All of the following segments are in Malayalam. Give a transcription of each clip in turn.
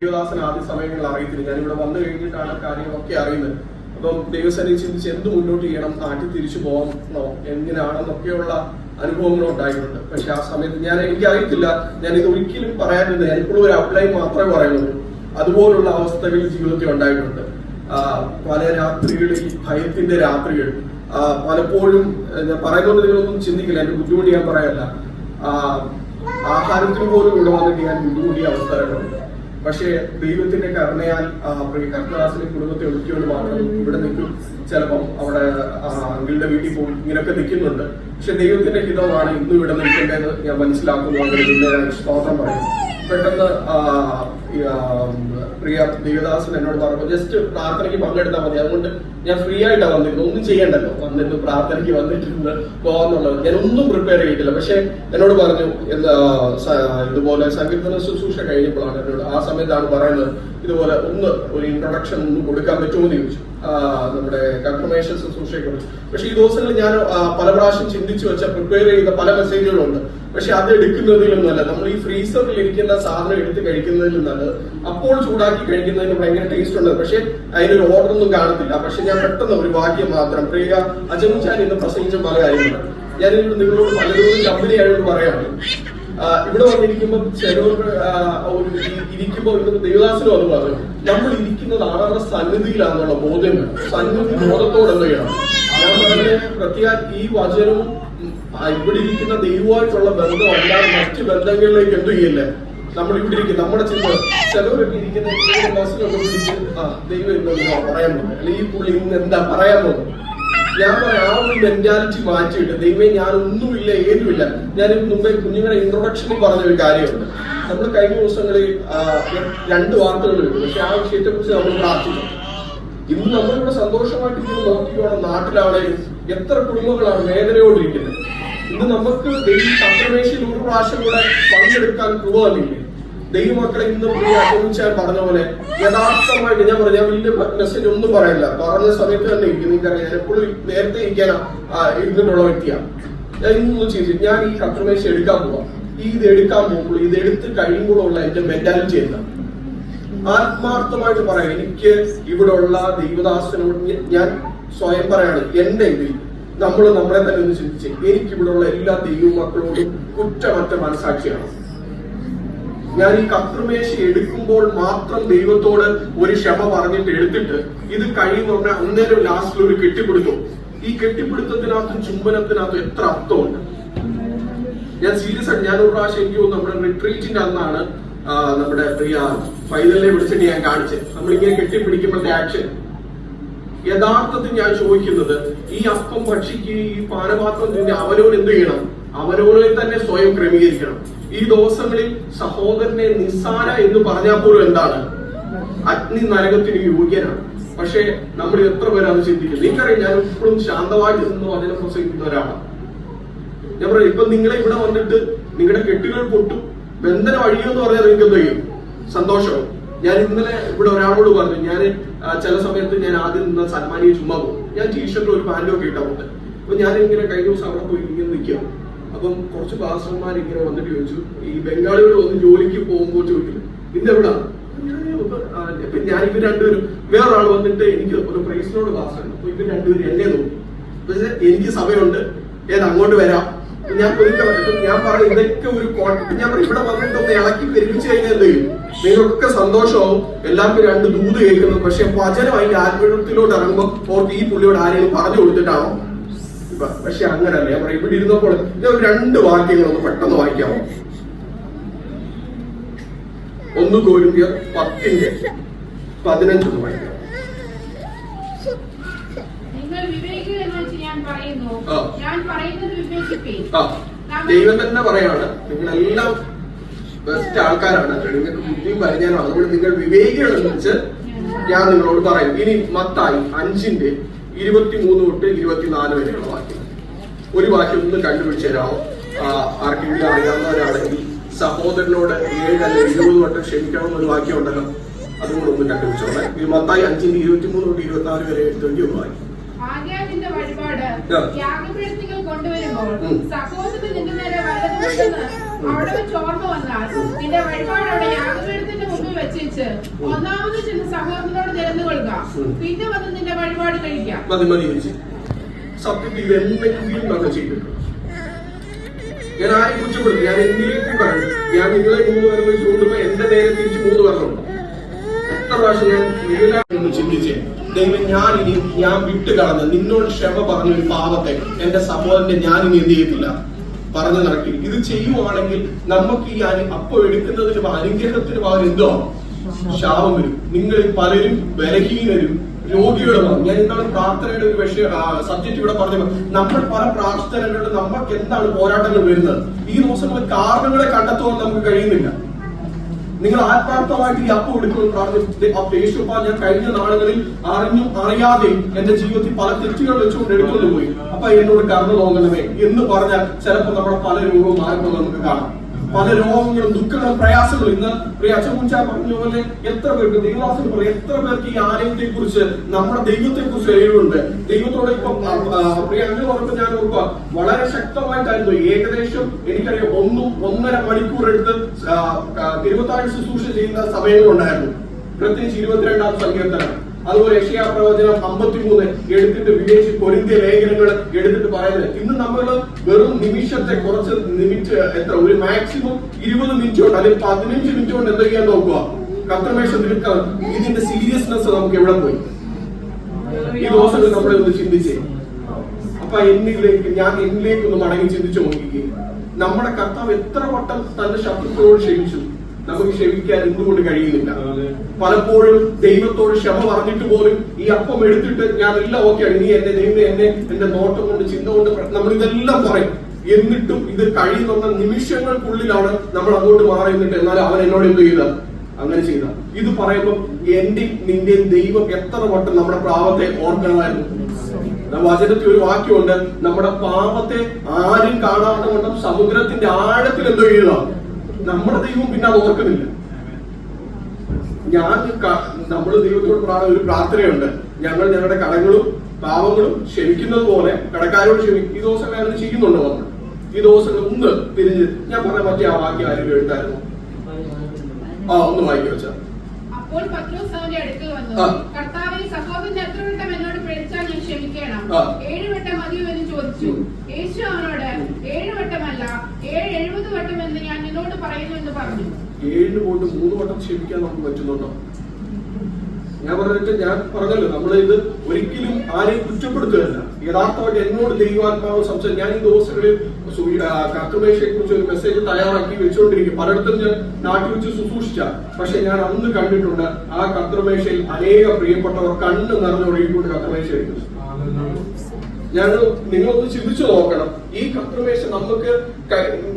ദൈവദാസൻ ആദ്യ സമയങ്ങളിൽ അറിയത്തില്ല. ഞാനിവിടെ വന്നു കഴിഞ്ഞിട്ടാണ് കാര്യങ്ങളൊക്കെ അറിയുന്നത്. അപ്പം ദൈവസേനയെ ചിന്തിച്ച് എന്ത് മുന്നോട്ട് ചെയ്യണം, നാട്ടിൽ തിരിച്ചു പോകണോ, എങ്ങനെയാണെന്നൊക്കെയുള്ള അനുഭവങ്ങളും ഉണ്ടായിട്ടുണ്ട്. പക്ഷെ ആ സമയത്ത് എനിക്കറിയത്തില്ല, ഞാൻ ഇത് ഒരിക്കലും പറയാനില്ല. ഞാനിപ്പോഴും ഒരു ഔട്ട്ലൈൻ മാത്രമേ പറയുന്നുള്ളൂ. അതുപോലുള്ള അവസ്ഥകൾ ജീവിതത്തിൽ ഉണ്ടായിട്ടുണ്ട്. പല രാത്രികളിൽ, ഭയത്തിന്റെ രാത്രികൾ, പലപ്പോഴും ഞാൻ പറയുന്നത് നിങ്ങളൊന്നും ചിന്തിക്കില്ല, എന്റെ ബുദ്ധിമുട്ട് ഞാൻ പറയല്ല. ആഹാരത്തിന് പോലും ഇവിടെ വന്നിട്ട് ഞാൻ ബുദ്ധിമുട്ടിയ അവസ്ഥകളുണ്ട്. പക്ഷേ ദൈവത്തിന്റെ കരുണയാൽ കർത്തദാസിന്റെ കുടുംബത്തെ ഒതുക്കിയോട് മാത്രം ഇവിടെ നിൽക്കും. ചിലപ്പം അവിടെ അങ്കിളുടെ വീട്ടിൽ പോകും, ഇങ്ങനെയൊക്കെ നിൽക്കുന്നുണ്ട്. പക്ഷെ ദൈവത്തിന്റെ ഹിതമാണ് ഇന്നും ഇവിടെ നിൽക്കേണ്ടതെന്ന് ഞാൻ മനസ്സിലാക്കുന്നു. അങ്ങനെ സ്തോത്രം പറയും. പെട്ടെന്ന് പ്രിയ ദേവദാസൻ എന്നോട് പറഞ്ഞു, ജസ്റ്റ് പ്രാർത്ഥനയ്ക്ക് പങ്കെടുത്താൽ മതി, അതുകൊണ്ട് ഞാൻ ഫ്രീ ആയിട്ടാണ് വന്നിരുന്നത്, ഒന്നും ചെയ്യണ്ടല്ലോ, വന്നിട്ട് പ്രാർത്ഥനയ്ക്ക് വന്നിട്ടുണ്ട് പോകാന്നുള്ളത്. ഞാൻ ഒന്നും പ്രിപ്പയർ ചെയ്തിട്ടില്ല. പക്ഷെ എന്നോട് പറഞ്ഞു, ഇതുപോലെ സങ്കീർത്തന ശുശ്രൂഷ കഴിഞ്ഞപ്പോഴാണ് എന്നോട് ആ സമയത്താണ് പറയുന്നത്, ഇതുപോലെ ഒരു ഇൻട്രൊഡക്ഷൻ ഒന്ന് കൊടുക്കാൻ പറ്റുമോ എന്ന് ചോദിച്ചു, നമ്മുടെ കൺഫർമേഷൻ ശുശ്രൂഷയെ കുറിച്ച്. പക്ഷെ ഈ ദിവസങ്ങളിൽ ഞാൻ പല പ്രാവശ്യം ചിന്തിച്ചു വെച്ച പ്രിപ്പയർ ചെയ്ത പല മെസ്സേജുകളുണ്ട്. പക്ഷെ അത് എടുക്കുന്നതിലും നല്ലത് നമ്മൾ ഈ ഫ്രീസറിൽ ഇരിക്കുന്ന സാധനം എടുത്ത് കഴിക്കുന്നതിലും നല്ലത് അപ്പോൾ ചൂടാക്കി കഴിക്കുന്നതിന് ഭയങ്കര ടേസ്റ്റ് ഉണ്ട്. പക്ഷെ അതിനൊരു ഓർഡർ ഒന്നും കാണത്തില്ല. പക്ഷെ ഞാൻ പെട്ടെന്ന് ഒരു വാക്യം മാത്രം, പ്രിയ അജംചാൻ ഇന്ന് പ്രസംഗിച്ച പല കാര്യങ്ങളും ഞാൻ നിങ്ങളോട് പലരോടും കമ്പനി ആയതുകൊണ്ട് പറയാണ്. ഇവിടെ വന്നിരിക്കുമ്പോൾ ചിലവർ ഇരിക്കുമ്പോൾ ഇന്ന് ദേവദാസനും അത് പറഞ്ഞു, നമ്മൾ ഇരിക്കുന്നത് ആരുടെ സന്നിധിയിലാണെന്നുള്ള ബോധ്യം വേണം. സന്നിധി ബോധത്തോടെ എന്ത് ചെയ്യണം? ഞാൻ പറഞ്ഞ പ്രത്യേക ഈ വചനവും ഇവിടെ ഇരിക്കുന്ന ദൈവമായിട്ടുള്ള ബന്ധം അല്ലാതെ മറ്റ് ബന്ധങ്ങളിലേക്ക് എന്തു ചെയ്യല്ലേ നമ്മൾ ഇവിടെ ഇരിക്കും. നമ്മുടെ ചിന്ത ചിലവരൊക്കെ ഇരിക്കുന്ന ബസ്സിലൊക്കെ പിടിച്ച് ദൈവം എന്താ പറയാൻ പോകുന്നത്, അല്ലെങ്കിൽ ഈ പുള്ളി ഇന്ന് എന്താ പറയാൻ പോകുന്നത്. ഞാൻ പറയാം, ആ ഒരു മെന്റാലിറ്റി മാറ്റിയിട്ട് ദൈവമേ ഞാൻ ഒന്നുമില്ല, ഏതുമില്ല. ഞാൻ മുമ്പേ കുഞ്ഞുങ്ങളെ ഇൻട്രൊഡക്ഷനിൽ പറഞ്ഞൊരു കാര്യമുണ്ട്. നമ്മൾ കഴിഞ്ഞ ദിവസങ്ങളിൽ 2 വാർത്തകൾ കിട്ടും. പക്ഷെ ആ വിഷയത്തെ കുറിച്ച് നമ്മൾ പ്രാർത്ഥിക്കും. ഇന്ന് നമ്മളിവിടെ സന്തോഷമായിട്ടിരിക്കുന്നത് നോക്കിക്കോണം. നാട്ടിലാണെങ്കിലും എത്ര കുടുംബങ്ങളാണ് വേദനയോടിരിക്കുന്നത്. ഇന്ന് നമുക്ക് കൺഫർമേഷനിൽ ഒരു പ്രാവശ്യം കൂടെ പങ്കെടുക്കാൻ കൃപയില്ലേ. ദൈവമക്കളെ ഇന്ന് അജംചാൻ പറഞ്ഞ പോലെ യഥാർത്ഥമായിട്ട് ഞാൻ വലിയ മെസ്സേജ് ഒന്നും പറയില്ല. പറഞ്ഞ സമയത്ത് തന്നെ ഇരിക്കും. നിങ്ങൾക്കറിയാം, ഞാൻ എപ്പോഴും നേരത്തെ ഇരിക്കാൻ ഇരുന്നിട്ടുള്ള വ്യക്തിയാണ്. ഞാൻ ഇന്നൊന്നും ചെയ്തിട്ട് ഞാൻ ഈ കൺഫർമേഷൻ എടുക്കാൻ പോവാം. ഇത് എടുക്കാൻ പോകുമ്പോൾ ഇത് എടുത്ത് കഴിയുമ്പോഴുള്ള എന്റെ മെന്റാലിറ്റി എന്താ, ആത്മാർത്ഥമായിട്ട് പറയാം. എനിക്ക് ഇവിടെ ഉള്ള ദൈവദാസനോട് ഞാൻ സ്വയം പറയാണ്, എന്റെ ഇതിൽ നമ്മളെ തന്നെ ഒന്ന് ചിന്തിച്ച് എനിക്കിവിടെ ഉള്ള എല്ലാ ദൈവമക്കളോടും കുറ്റമറ്റ മനസാക്ഷിയാണ്. ഞാൻ ഈ കർത്തൃമേശ എടുക്കുമ്പോൾ മാത്രം ദൈവത്തോട് ഒരു ക്ഷമ പറഞ്ഞിട്ട് എടുത്തിട്ട് ഇത് കഴിയുന്ന അന്നേരം ലാസ്റ്റിൽ ഒരു കെട്ടിപ്പിടുത്തം. ഈ കെട്ടിപ്പിടുത്തത്തിനകത്തും ചുംബനത്തിനകത്തും എത്ര അർത്ഥമുണ്ട്. ഞാൻ സീരിയസ് ആയിട്ട്, ഞാൻ ഒരു പ്രാവശ്യം എനിക്ക് തോന്നുന്നു നമ്മുടെ റിട്രീറ്റിന്റെ അന്നാണ് നമ്മുടെ പ്രിയ പൈതലിനെ വിളിച്ചിട്ട് ഞാൻ കാണിച്ചത്. നമ്മളിങ്ങനെ കെട്ടിപ്പിടിക്കുമ്പോഴത്തെ ആക്ഷൻ യഥാർത്ഥത്തിൽ ഞാൻ ചോദിക്കുന്നത്, ഈ അപ്പം ഭക്ഷിക്കുകയും ഈ പാനപാത്രം തിന്നെ അവനോട് എന്ത് ചെയ്യണം? അവനോടെ തന്നെ സ്വയം ക്രമീകരിക്കണം. ഈ ദിവസങ്ങളിൽ സഹോദരനെ നിസ്സാര എന്ന് പറഞ്ഞാൽ പോലും എന്താണ്, അഗ്നി നരകത്തിന് യോഗ്യനാണ്. പക്ഷെ നമ്മൾ എത്ര പേരാണ് ചിന്തിക്കുന്നത്? നിങ്ങൾക്കറിയാം, ഞാൻ എപ്പോഴും ശാന്തമായിട്ട് നിന്ന് വചനം പ്രസംഗിക്കുന്ന ഒരാളാണ്. ഞാൻ പറയാം, ഇപ്പൊ നിങ്ങളെ ഇവിടെ വന്നിട്ട് നിങ്ങളുടെ കെട്ടുകൾ പൊട്ടും, ബന്ധന വഴിയെന്ന് പറഞ്ഞാൽ നിങ്ങൾക്ക് എന്ത് ചെയ്യും? സന്തോഷവും. ഞാൻ ഇന്നലെ ഇവിടെ ഒരാളോട് പറഞ്ഞു, ഞാൻ ചില സമയത്ത് ഞാൻ ആദ്യം നിന്ന് സൽമാനിയെ ചുമ്മാ പോകും. ഞാൻ ടീഷർട്ടും ഒരു പാൻറ്റും ഒക്കെ ഇട്ടാറുണ്ട്. അപ്പൊ ഞാൻ ഇങ്ങനെ കഴിഞ്ഞ ദിവസം അവിടെ പോയി ഇങ്ങനെ നിൽക്കുക. അപ്പം കുറച്ച് പാസ്റ്റർമാർ ഇങ്ങനെ വന്നിട്ട് ചോദിച്ചു, ഈ ബംഗാളികൾ വന്ന് ജോലിക്ക് പോകുമ്പോൾ ചോദിക്കും, ഇന്നെവിടാണ്? ഞാൻ ഇവർ രണ്ടുപേരും, വേറൊരാൾ വന്നിട്ട് എനിക്ക് ഒരു പ്രൈസിനോട് പാസ്റ്റുണ്ട്. അപ്പൊ ഇവർ രണ്ടുപേരും എന്നെ നോക്കി. എനിക്ക് സമയമുണ്ട്, അങ്ങോട്ട് വരാം. ഞാൻ പറയും, ഇതൊക്കെ ഒരു ഞാൻ പറയും, ഇവിടെ വന്നിട്ട് ഒന്ന് ഇളക്കി പെരുപ്പിച്ചു കഴിഞ്ഞാൽ എന്ത് ചെയ്യും? നിങ്ങൾക്കൊക്കെ സന്തോഷമാവും, എല്ലാവർക്കും 2 ദൂത് കേൾക്കുന്നു. പക്ഷെ വചനം അതിന്റെ ആത്മീയത്തിലോട്ട് ഇറങ്ങുമ്പോൾ ഓർക്ക് ഈ പുള്ളിയോട് ആരെങ്കിലും പറഞ്ഞു കൊടുത്തിട്ടാണോ? പക്ഷെ അങ്ങനല്ല. ഞാൻ പറയും, ഇവിടെ ഇരുന്നപ്പോൾ ഞാൻ 2 വാക്യങ്ങളൊന്ന് പെട്ടെന്ന് വായിക്കാമോ? 1 കൊരിന്ത്യർ 10:15 ഒന്ന് വായിക്കാം. ദൈവം തന്നെ പറയാണ്, നിങ്ങളെല്ലാം ബെസ്റ്റ് ആൾക്കാരാണ്, നിങ്ങൾക്ക് ബുദ്ധിയും പരിജ്ഞാനമാണ്, അതുകൊണ്ട് നിങ്ങൾ വിവേകികളെന്ന് വെച്ച് ഞാൻ നിങ്ങളോട് പറയും. ഇനി മത്തായി 5:23 തൊട്ട് 24 വരെയുള്ള വാക്യം. ഒരു വാക്യം ഒന്ന് കണ്ടുപിടിച്ച് തരാമോ? ആർക്കെങ്കിലും അറിയാവുന്നവരാണെങ്കിൽ സഹോദരനോട് 7 അല്ലെങ്കിൽ 20 വട്ടം ക്ഷമിക്കണമെന്നൊരു വാക്യം ഉണ്ടല്ലോ, അതുകൂടെ ഒന്ന് കണ്ടുപിടിച്ചോളെ. ഈ മത്തായി 5:23 തൊട്ട് 24 വരെ എടുത്തേണ്ടി ഒന്ന് വാക്യം. കൊണ്ടുവരുമ്പോൾ സഹോദരൻ നിന്റെ നേരെ വലതുവശത്ത് അവിടെ വെച്ച് ഓർമ്മ വന്നാൽ നിന്റെ വഴിപാട് അവിടെ യാഗപീഠത്തിന്റെ മുമ്പിൽ വെച്ചേച്ച് ഒന്നാമത് ചെന്ന് സഹോദരനോട് നിരന്നു കൊള്ളുക, പിന്നെ വന്ന് നിന്റെ വഴിപാട് കഴിക്കാം. മതി ചേച്ചി, സത്യത്തിൽ ഇത് എന്തെങ്കിലും നമ്മൾ ചെയ്തിട്ടുണ്ട്. ഞാൻ ആരെയും കുറ്റപ്പെടുത്തി, ഞാൻ എന്തിലേക്കും പറഞ്ഞു. ഞാൻ നിങ്ങളെ 3 പേരെ ചൂണ്ടുമ്പോ എന്റെ നേരെ തിരിച്ച് 3 പേരുണ്ട്. എത്ര പ്രാവശ്യം ഞാൻ വീടാണെന്ന് ചിന്തിച്ചേ, ദൈവം ഞാൻ വിട്ട് കളഞ്ഞ നിന്നോട് ക്ഷമ പറഞ്ഞ ഒരു പാവത്തെ എന്റെ സഹോദരനെ ഞാനിനി എന്ത് ചെയ്യത്തില്ല, പറഞ്ഞു നടക്കി. ഇത് ചെയ്യുവാണെങ്കിൽ നമുക്ക് ഈ അപ്പൊ എടുക്കുന്നതിന് അനുഗ്രഹത്തിന് പകരം എന്തോ ശാപം വരും. നിങ്ങളിൽ പലരും ബലഹീനരും രോഗികളുമാണ്. ഞാൻ എന്താണ് പ്രാർത്ഥനയുടെ ഒരു സബ്ജക്ട് ഇവിടെ പറഞ്ഞു. നമ്മൾ പല പ്രാർത്ഥനകളിലും നമുക്ക് എന്താണ് പോരാട്ടങ്ങൾ വരുന്നത്. ഈ ദിവസങ്ങളിൽ കാരണങ്ങളെ കണ്ടെത്തുവാൻ നമുക്ക് കഴിയുന്നില്ല. നിങ്ങൾ ആത്മാർത്ഥമായിട്ട് ഈ അപ്പം എടുക്കുമെന്ന് പ്രാർത്ഥിച്ചു. യേശുപ്പാ, ഞാൻ കഴിഞ്ഞ നാളുകളിൽ അറിഞ്ഞും അറിയാതെയും എന്റെ ജീവിതത്തിൽ പല തെറ്റുകൾ വെച്ചുകൊണ്ട് എടുത്തുകൊണ്ട് പോയി. അപ്പൊ എന്നോട് കരുണ തോന്നണമേ എന്ന് പറഞ്ഞാൽ ചിലപ്പോൾ നമ്മുടെ പല രോഗവും മാറുമ്പോൾ നമുക്ക് കാണാം. പല രോഗങ്ങളും ദുഃഖങ്ങളും പ്രയാസങ്ങളും. ഇന്ന് പ്രിയ അച്ഛൻകുഞ്ചാൻ പറഞ്ഞ പോലെ എത്ര പേർക്ക് ദൈവവാസന പറയും, എത്ര പേർക്ക് ഈ ആലയത്തെ കുറിച്ച് നമ്മുടെ ദൈവത്തെ കുറിച്ച് അറിവുണ്ട്. ദൈവത്തോട് ഇപ്പൊ പ്രിയ അങ്ങനെ പറഞ്ഞപ്പോൾ ഞാൻ ഓർക്കുക, വളരെ ശക്തമായിട്ടായിരുന്നു. ഏകദേശം എനിക്കറിയാം 1.5 മണിക്കൂർ എടുത്ത് തിരുവത്താഴ് ശുശ്രൂഷ ചെയ്യുന്ന സമയങ്ങളുണ്ടായിരുന്നു. പ്രത്യേകിച്ച് 22-ാം സങ്കീർത്തനം, അതുപോലെ യെശയ്യാ പ്രവചനം 53 എടുത്തിട്ട് വിദേശി കൊരിന്ത്യ ലേഖനങ്ങൾ എടുത്തിട്ട് പറയുന്നത്. ഇന്ന് നമ്മൾ വെറും നിമിഷത്തെ കുറച്ച് മിനിറ്റ്, ഒരു മാക്സിമം 20 മിനിറ്റ് കൊണ്ട് അല്ലെങ്കിൽ 15 മിനിറ്റ് കൊണ്ട് എന്താ ചെയ്യാൻ നോക്കുക, കർത്തമേശ നിൽക്കാൻ. ഇതിന്റെ സീരിയസ്നെസ് നമുക്ക് എവിടെ പോയി? ഈ ദിവസങ്ങൾ നമ്മളെ ഒന്ന് ചിന്തിച്ചേ. അപ്പൊ എന്നിലേക്ക് ഒന്ന് മടങ്ങി ചിന്തിച്ചു നോക്കിക്കേ. നമ്മുടെ കർത്താവ് എത്ര വട്ടം തന്റെ ശത്രുക്കളോട് ക്ഷമിച്ചു, നമുക്ക് ക്ഷമിക്കാൻ എന്തുകൊണ്ട് കഴിയുന്നില്ല? പലപ്പോഴും ദൈവത്തോട് ക്ഷമ പറഞ്ഞിട്ട് പോലും ഈ അപ്പം എടുത്തിട്ട് ഞാൻ എല്ലാം ഓക്കെയാണ്, നീ എന്റെ ദൈവം എന്റെ നോട്ടം കൊണ്ട് ചിന്ത കൊണ്ട് നമ്മൾ ഇതെല്ലാം പറയും. എന്നിട്ടും ഇത് കഴിയുന്ന നിമിഷങ്ങൾക്കുള്ളിലാണ് നമ്മൾ അങ്ങോട്ട് മാറി നിന്നിട്ട് എന്നാൽ അവൻ എന്നോട് എന്ത് ചെയ്ത അങ്ങനെ ചെയ്ത. ഇത് പറയുമ്പോൾ നിന്റെ ദൈവം എത്ര വട്ടം നമ്മുടെ പാപത്തെ ഓർക്കണമായിരുന്നു. വചനത്തിൽ ഒരു വാക്യമുണ്ട്, നമ്മുടെ പാപത്തെ ആരും കാണാത്ത വണ്ണം സമുദ്രത്തിന്റെ ആഴത്തിൽ എന്തോ ചെയ്യുക, നമ്മുടെ ദൈവം പിന്നെ അത് ഓർക്കുന്നില്ല. നമ്മൾ ദൈവത്തോട് ഒരു പ്രാർത്ഥനയുണ്ട്, ഞങ്ങൾ ഞങ്ങളുടെ കടങ്ങളും പാവങ്ങളും ക്ഷമിക്കുന്നത് പോലെ കടക്കാരോട് ക്ഷമിക്കും. ഈ ദിവസം അങ്ങനെ ചെയ്യുന്നുണ്ടോ നമ്മൾ? ഈ ദിവസങ്ങൾ ഒന്ന് തിരിഞ്ഞ് ഞാൻ പറഞ്ഞ മറ്റേ ആ വാക്യം ആരും എഴുതായിരുന്നു. ഒന്ന് വായിക്കുക വെച്ചാൽ. അപ്പോൾ പത്രോസ് അവന്റെ അടുക്കൽ വന്നു, കർത്താവേ, സഹോദരൻ എത്ര വട്ടം എന്നോട് പിഴച്ചാൽ ഞാൻ ക്ഷമിക്കണം? 7 വട്ടം മതിയോ എന്ന് ചോദിച്ചു. യേശു അവനോട് 7 വട്ടമല്ല 70 വട്ടം എന്ന് ഞാൻ നിന്നോട് പറയുന്നു എന്ന് പറഞ്ഞു. 7 കൊണ്ട് 3 വട്ടം ക്ഷമിക്കാൻ നമുക്ക് പറ്റുന്നുണ്ടോ? ഞാൻ പറഞ്ഞല്ലോ, നമ്മളിത് ഒരിക്കലും ആരെയും കുറ്റപ്പെടുത്തുകയല്ല. യഥാർത്ഥമായിട്ട് എന്നോട് ദൈവാത്മാവ് സംസാരിച്ചു. ഞാൻ ഈ ദിവസങ്ങളിൽ കർത്തമേശയെ കുറിച്ച് ഒരു മെസ്സേജ് തയ്യാറാക്കി വെച്ചുകൊണ്ടിരിക്കും. പലയിടത്തും ഞാൻ നാട്ടിൽ വെച്ച് ശുശ്രൂഷിച്ച, പക്ഷെ ഞാൻ അന്ന് കണ്ടിട്ടുണ്ട് ആ കർത്തമേശയിൽ അനേക പ്രിയപ്പെട്ടവർ കണ്ണ് നിറഞ്ഞൊഴുകിക്കൊണ്ട് കർത്തമേശ എടുക്കുന്നു. നിങ്ങളൊന്ന് ചിന്തിച്ചു നോക്കണം. ഈ കർത്തമേശ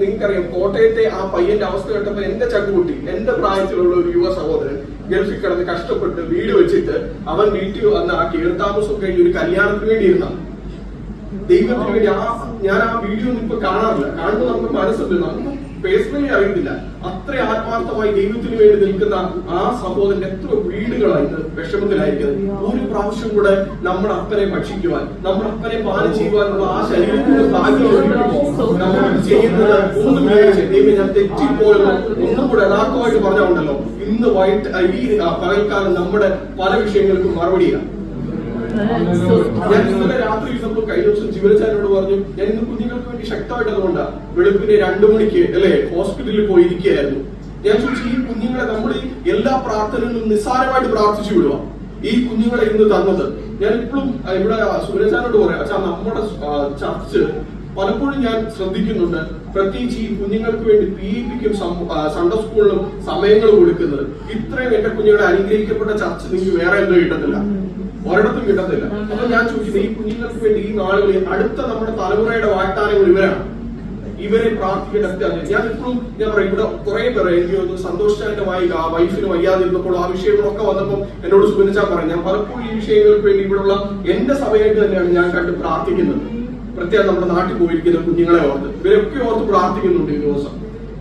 നിങ്ങൾക്കറിയാം, കോട്ടയത്തെ ആ പയ്യന്റെ അവസ്ഥ കേട്ടപ്പോ എന്റെ ചക്കുകുട്ടി, എന്റെ പ്രായത്തിലുള്ള ഒരു യുവ സഹോദരൻ ഗൾഫിൽ കിടന്ന് കഷ്ടപ്പെട്ട് വീട് വെച്ചിട്ട് അവൻ വീട്ടിൽ വന്ന് ആ കീഴ്ത്താമസം കഴിഞ്ഞ് ഒരു കല്യാണത്തിന് വേണ്ടി ഇരുന്ന ദൈവത്തിന് വേണ്ടി ഞാൻ ആ വീഡിയോ ഒന്നും ഇപ്പൊ കാണാറില്ല. കാണുമ്പോൾ നമുക്ക് മനസ്സുണ്ട്, നമുക്ക് പേഴ്സണലി അറിയത്തില്ല. അത്ര ആത്മാർത്ഥമായി ദൈവത്തിന് വേണ്ടി നിൽക്കുന്ന ആ സഹോദരൻ എത്ര വീടുകളായി വിഷമത്തിലായിരിക്കുന്നത്. ഒരു പ്രാവശ്യം കൂടെ നമ്മുടെ അപ്പനെ ഭക്ഷിക്കുവാൻ, നമ്മുടെ അപ്പനെ പാനം ചെയ്യുവാനുള്ള ആ ശരീരത്തിന്റെ ഭാഗ്യം നമ്മൾ ചെയ്യുന്നത് ഒന്നും ദൈവം ഞാൻ തെറ്റിപ്പോയെന്നോ ഒന്നും കൂടെ യഥാർത്ഥമായിട്ട് പറഞ്ഞുണ്ടല്ലോ. ഇന്ന് ഈ പകൽക്കാലം നമ്മുടെ പല വിഷയങ്ങൾക്കും മറുപടിയാണ്. ഞാൻ ഇന്നലെ രാത്രി ഇരുന്നപ്പോൾ കഴിഞ്ഞ ദിവസം ജീവനച്ചാരോട് പറഞ്ഞു, ഞാൻ ഇന്ന് കുഞ്ഞുങ്ങൾക്ക് വേണ്ടി ശക്തമായിട്ട് അതുകൊണ്ടാണ് വെളുപ്പിനെ 2 മണിക്ക് ഹോസ്പിറ്റലിൽ പോയിരിക്കുകയായിരുന്നു. ഞാൻ ചോദിച്ചു, ഈ കുഞ്ഞുങ്ങളെ നമ്മൾ എല്ലാ പ്രാർത്ഥനകളും നിസ്സാരമായിട്ട് പ്രാർത്ഥിച്ചു വിടുക. ഈ കുഞ്ഞുങ്ങളെ ഇന്ന് തന്നത് ഞാൻ ഇപ്പോഴും ഇവിടെ സുരേഷാനോട് പറയാം, അച്ഛാ, നമ്മുടെ ചർച്ച് പലപ്പോഴും ഞാൻ ശ്രദ്ധിക്കുന്നുണ്ട്, പ്രത്യേകിച്ച് ഈ കുഞ്ഞുങ്ങൾക്ക് വേണ്ടി PEPക്കും സൺഡേ സ്കൂളിലും സമയങ്ങൾ കൊടുക്കുന്നത്. ഇത്രയും എന്റെ കുഞ്ഞുങ്ങളെ അനുഗ്രഹിക്കപ്പെട്ട ചർച്ച് നിങ്ങൾക്ക് വേറെ എന്തോ കിട്ടത്തില്ല, ഒരിടത്തും കിട്ടത്തില്ല. അപ്പൊ ഞാൻ ചോദിക്കുന്നത്, ഈ കുഞ്ഞുങ്ങൾക്ക് വേണ്ടി ഈ നാളുകളിൽ അടുത്ത നമ്മുടെ തലമുറയുടെ വാഗ്ദാനങ്ങൾ ഇവരാണ്. ഇവരെ പ്രാർത്ഥിക്കേണ്ട ഞാൻ ഇപ്പോഴും പറയും, ഇവിടെ കുറെ പേര് എനിക്ക് തോന്നുന്നു സന്തോഷാന്തമായി വൈഫിന് വയ്യാതിരുന്നപ്പോൾ ആ വിഷയങ്ങളൊക്കെ വന്നപ്പോൾ എന്നോട് സുബനിച്ചാൻ പറയും, ഞാൻ പലപ്പോഴും ഈ വിഷയങ്ങൾക്ക് വേണ്ടി ഇവിടെയുള്ള എന്റെ സഭയായിട്ട് തന്നെയാണ് ഞാൻ കണ്ട് പ്രാർത്ഥിക്കുന്നത്. പ്രത്യേകം നമ്മുടെ നാട്ടിൽ പോയിരിക്കുന്ന കുഞ്ഞുങ്ങളെ ഓർത്ത് ഇവരൊക്കെ ഓർത്ത് പ്രാർത്ഥിക്കുന്നുണ്ട്.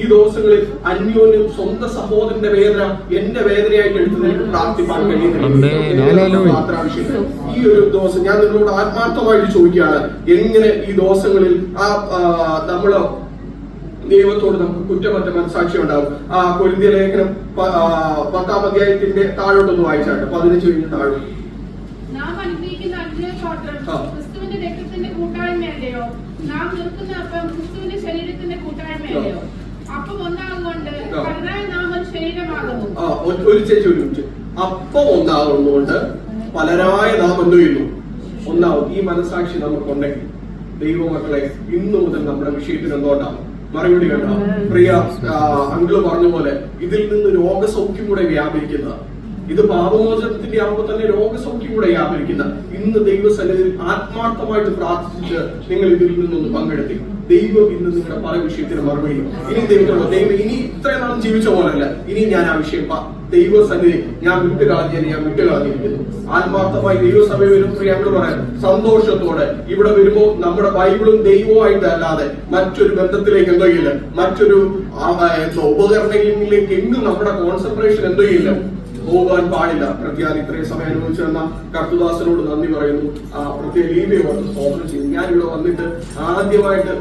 ഈ ദിവസങ്ങളിൽ അന്യോന്യം സ്വന്തം സഹോദരന്റെ വേദന എന്റെ വേദനയായിട്ട് എടുത്ത് നിനക്ക് പ്രാർത്ഥിപ്പാൻ കഴിയുന്നില്ല. ഈ ഒരു ദിവസം ഞാൻ നിങ്ങളോട് ആത്മാർത്ഥമായിട്ട് ചോദിക്കുകയാണ്, എങ്ങനെ ഈ ദിവസങ്ങളിൽ നമ്മള് ദൈവത്തോട് നമുക്ക് കുറ്റമറ്റ മനസാക്ഷി ഉണ്ടാവും. ആ കൊരിന്ത്യ ലേഖനം 10-ാം അധ്യായത്തിന്റെ താഴോട്ടൊന്ന് വായിച്ചാട്ടെ, 15 കഴിഞ്ഞ് താഴോട്ട്. നാം അനുഗ്രഹിക്കുന്ന അന്ത്യഗോത്രം ക്രിസ്തുവിന്റെ രക്തത്തിന്റെ കൂട്ടായ്മയല്ലയോ? നാം നിൽക്കുന്ന അപ്പം ക്രിസ്തുവിന്റെ ശരീരത്തിന്റെ കൂട്ടായ്മയല്ലയോ? അപ്പം ഒന്നാകുകൊണ്ട് പലരായ നാം ഒരു ശരീരമാകുന്നു. ഒരു മിനിറ്റ്. അപ്പം ഒന്നാകുന്നതുകൊണ്ട് പലരായ നാം എന്ത് ചെയ്യുന്നു? ഒന്നാവും. ഈ മനസാക്ഷി നമുക്കുണ്ടെങ്കിൽ ദൈവമക്കളെ ഇന്നു മുതൽ നമ്മുടെ വിഷയത്തിന് എന്തുകൊണ്ടാവും? മറുപടി കണ്ടോ? പ്രിയ അങ്കിള് പറഞ്ഞ പോലെ ഇതിൽ നിന്ന് രോഗസൗഖ്യം കൂടെ വ്യാപരിക്കുന്ന, ഇത് പാപമോചനത്തിന്റെ ആകുമ്പോൾ തന്നെ രോഗസൗഖ്യം കൂടെ വ്യാപരിക്കുന്ന, ഇന്ന് ദൈവസന്നിധിയിൽ ആത്മാർത്ഥമായിട്ട് പ്രാർത്ഥിച്ച് നിങ്ങൾ ഇതിൽ നിന്നൊന്ന് പങ്കെടുത്തി ദൈവം ഇന്ന് നിങ്ങളുടെ പല വിഷയത്തിന് മറുപടി. ഇനി ദൈവത്തോട് ദൈവം ഇനി ഇത്രയും നാളും ജീവിച്ച പോലല്ല, ഇനി ഞാൻ ആ വിഷയം ദൈവസന്നിധി ഞാൻ വിട്ടുകളഞ്ഞിരിക്കുന്നു. ആത്മാർത്ഥമായി ദൈവസഭയിൽ വരും പ്രിയങ്ങൾ പറയാൻ സന്തോഷത്തോടെ ഇവിടെ വരുമ്പോൾ നമ്മുടെ ബൈബിളും ദൈവവുമായിട്ട് അല്ലാതെ മറ്റൊരു ബന്ധത്തിലേക്ക് എന്തോ ഇല്ല, മറ്റൊരു ഉപകരണങ്ങളിലേക്ക് എങ്ങും നമ്മുടെ കോൺസെൻട്രേഷൻ എന്തോ ഇല്ല, പോകാൻ പാടില്ല. പ്രത്യേകം ഇത്രയും സമയം അനുഭവിച്ചു വന്ന കർത്തുദാസനോട് നന്ദി പറയുന്നു. പ്രത്യേക ലീബിയെ വന്ന് സ്തോത്രം ചെയ്യുന്നു. ഞാനിവിടെ വന്നിട്ട് ആദ്യമായിട്ട്